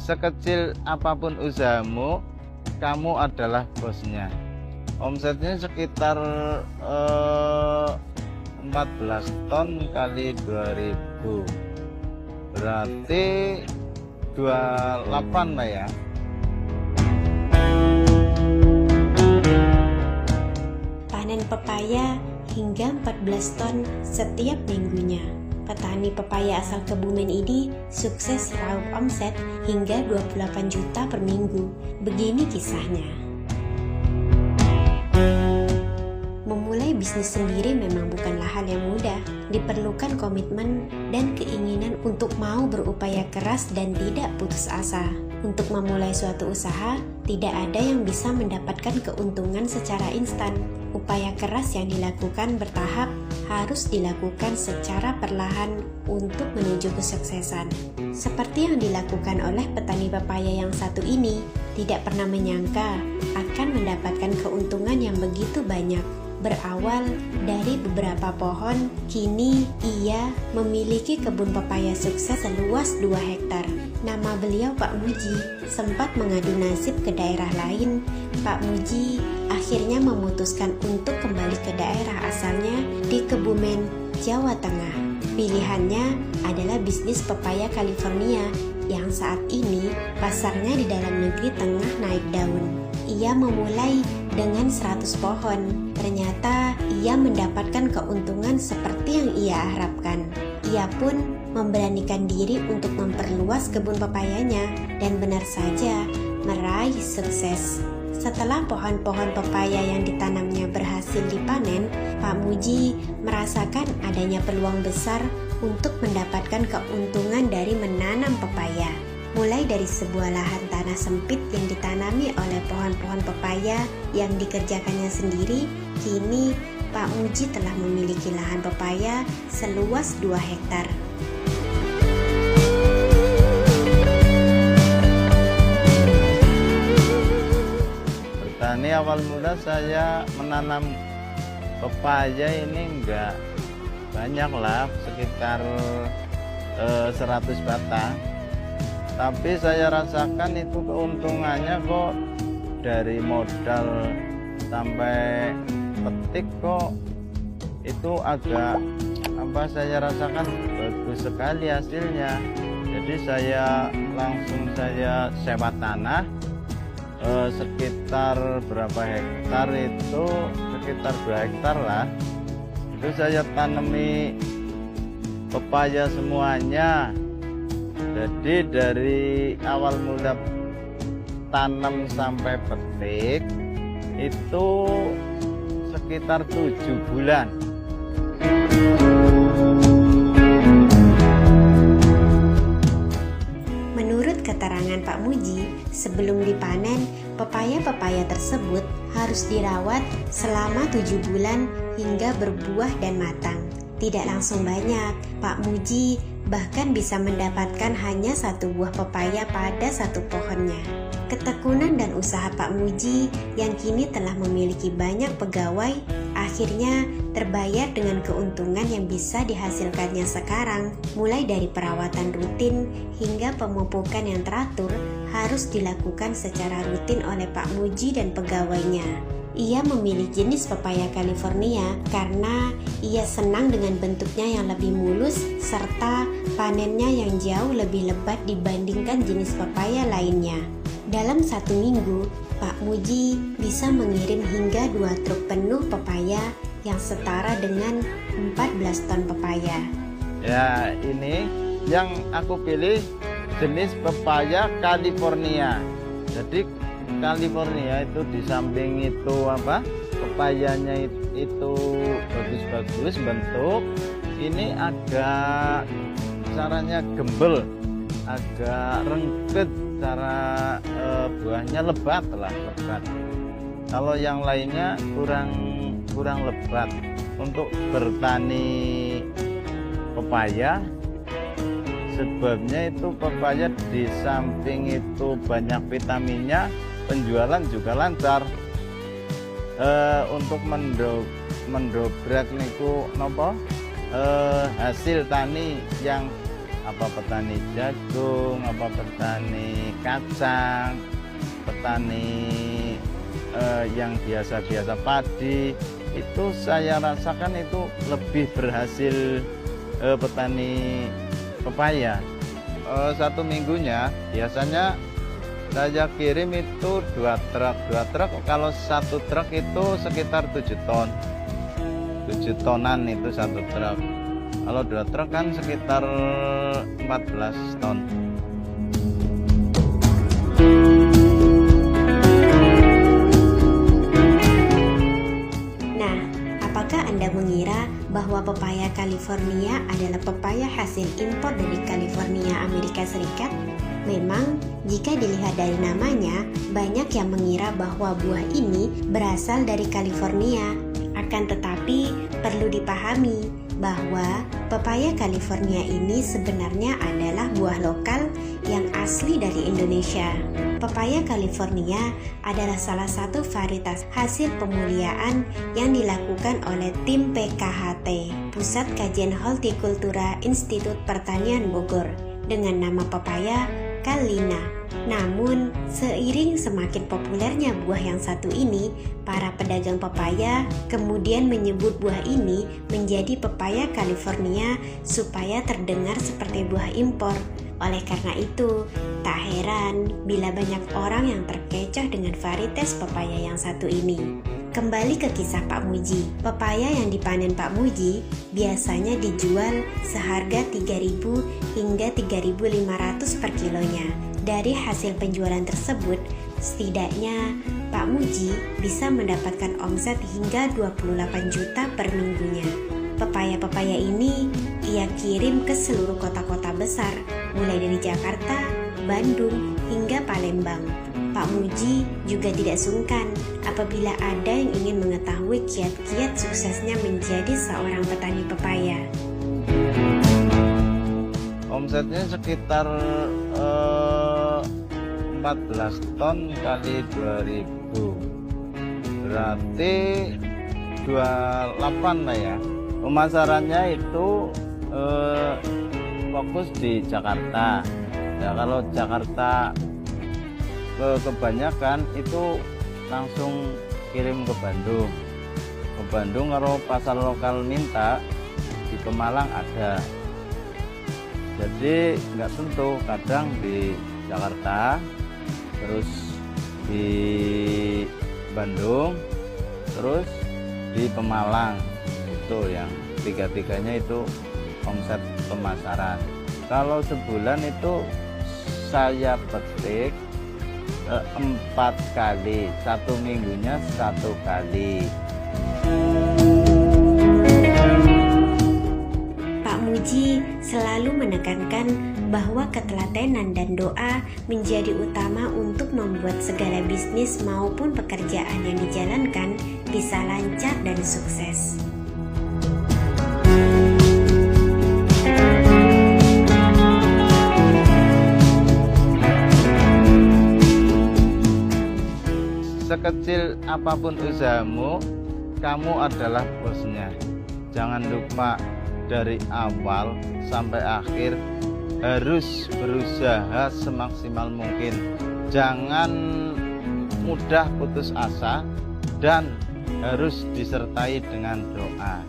sekecil apapun usahamu, kamu adalah bosnya. Omsetnya sekitar 14 ton kali 2000, berarti 28 lah ya. Panen pepaya hingga 14 ton setiap minggunya. Petani pepaya asal Kebumen ini sukses raup omset hingga 28 juta per minggu. Begini kisahnya. Memulai bisnis sendiri memang bukanlah hal yang mudah. Diperlukan komitmen dan keinginan untuk mau berupaya keras dan tidak putus asa. Untuk memulai suatu usaha, tidak ada yang bisa mendapatkan keuntungan secara instan. Upaya keras yang dilakukan bertahap harus dilakukan secara perlahan untuk menuju kesuksesan. Seperti yang dilakukan oleh petani pepaya yang satu ini, tidak pernah menyangka akan mendapatkan keuntungan yang begitu banyak. Berawal dari beberapa pohon, kini ia memiliki kebun pepaya sukses seluas 2 hektar. Nama beliau Pak Muji. Sempat mengadu nasib ke daerah lain, Pak Muji akhirnya memutuskan untuk kembali ke daerah asalnya di Kebumen, Jawa Tengah. Pilihannya adalah bisnis pepaya California yang saat ini pasarnya di dalam negeri tengah naik daun. Ia memulai dengan 100 pohon. Ternyata ia mendapatkan keuntungan seperti yang ia harapkan. Ia pun memberanikan diri untuk memperluas kebun pepayanya dan benar saja meraih sukses. Setelah pohon-pohon pepaya yang ditanamnya berhasil dipanen, Pak Muji merasakan adanya peluang besar untuk mendapatkan keuntungan dari menanam pepaya. Mulai dari sebuah lahan tanah sempit yang ditanami oleh pohon-pohon pepaya yang dikerjakannya sendiri, kini Pak Muji telah memiliki lahan pepaya seluas 2 hektar. Bertani awal mula saya menanam pepaya ini enggak banyak lah, sekitar 100 batang. Tapi saya rasakan itu keuntungannya kok dari modal sampai petik kok itu agak saya rasakan bagus sekali hasilnya. Jadi saya sewa tanah sekitar berapa hektar, itu sekitar 2 hektar lah. Itu saya tanami pepaya semuanya. Jadi dari awal mula tanam sampai petik itu sekitar 7 bulan. Menurut keterangan Pak Muji, sebelum dipanen, pepaya-pepaya tersebut harus dirawat selama 7 bulan hingga berbuah dan matang. Tidak langsung banyak, Pak Muji bahkan bisa mendapatkan hanya 1 buah pepaya pada 1 pohonnya. Ketekunan dan usaha Pak Muji yang kini telah memiliki banyak pegawai akhirnya terbayar dengan keuntungan yang bisa dihasilkannya sekarang. Mulai dari perawatan rutin hingga pemupukan yang teratur harus dilakukan secara rutin oleh Pak Muji dan pegawainya. Ia memilih jenis pepaya California karena ia senang dengan bentuknya yang lebih mulus serta panennya yang jauh lebih lebat dibandingkan jenis pepaya lainnya. Dalam 1 minggu, Pak Muji bisa mengirim hingga 2 truk penuh pepaya yang setara dengan 14 ton pepaya. Ya, ini yang aku pilih jenis pepaya California. Jadi California itu di samping itu pepayanya itu bagus-bagus bentuk, ini agak caranya gembel, agak rengket, cara buahnya lebat. Kalau yang lainnya kurang lebat. Untuk bertani pepaya, sebabnya itu pepaya di samping itu banyak vitaminnya, penjualan juga lancar. Untuk mendobrak niku hasil tani yang apa petani jagung, apa petani kacang, petani yang biasa-biasa padi, itu saya rasakan itu lebih berhasil petani pepaya. Satu minggunya biasanya saya kirim itu 2 truk. Kalau satu truk itu sekitar 7 ton, 7 tonan itu satu truk. Kalau 2 truk kan sekitar 14 ton. Nah, apakah Anda mengira bahwa pepaya California adalah pepaya hasil impor dari California, Amerika Serikat? Memang, jika dilihat dari namanya, banyak yang mengira bahwa buah ini berasal dari California. Akan tetapi, perlu dipahami bahwa pepaya California ini sebenarnya adalah buah lokal yang asli dari Indonesia. Pepaya California adalah salah satu varietas hasil pemuliaan yang dilakukan oleh tim PKHT, Pusat Kajian Hortikultura Institut Pertanian Bogor, dengan nama pepaya Kalina. Namun, seiring semakin populernya buah yang satu ini, para pedagang pepaya kemudian menyebut buah ini menjadi pepaya California supaya terdengar seperti buah impor. Oleh karena itu, tak heran bila banyak orang yang terkecoh dengan varietas pepaya yang satu ini. Kembali ke kisah Pak Muji. Pepaya yang dipanen Pak Muji biasanya dijual seharga 3.000 hingga 3.500 per kilonya. Dari hasil penjualan tersebut, setidaknya Pak Muji bisa mendapatkan omset hingga 28 juta per minggunya. Pepaya-pepaya ini ia kirim ke seluruh kota-kota besar, mulai dari Jakarta, Bandung, hingga Palembang. Pak Muji juga tidak sungkan apabila ada yang ingin mengetahui kiat-kiat suksesnya menjadi seorang petani pepaya. Omsetnya sekitar 14 ton kali 2000, berarti 28 lah ya. Pemasarannya itu fokus di Jakarta. Ya, kalau Jakarta kebanyakan itu langsung kirim ke Bandung. Ke Bandung kalau pasar lokal minta, di Pemalang ada. Jadi nggak tentu, kadang di Jakarta, terus di Bandung, terus di Pemalang. Itu yang tiga-tiganya itu omset pemasaran. Kalau sebulan itu saya petik 4 kali, 1 minggunya 1 kali. Pak Muji selalu menekankan bahwa ketelatenan dan doa menjadi utama untuk membuat segala bisnis maupun pekerjaan yang dijalankan bisa lancar dan sukses. Sekecil apapun usahamu, kamu adalah bosnya. Jangan lupa dari awal sampai akhir harus berusaha semaksimal mungkin. Jangan mudah putus asa dan harus disertai dengan doa.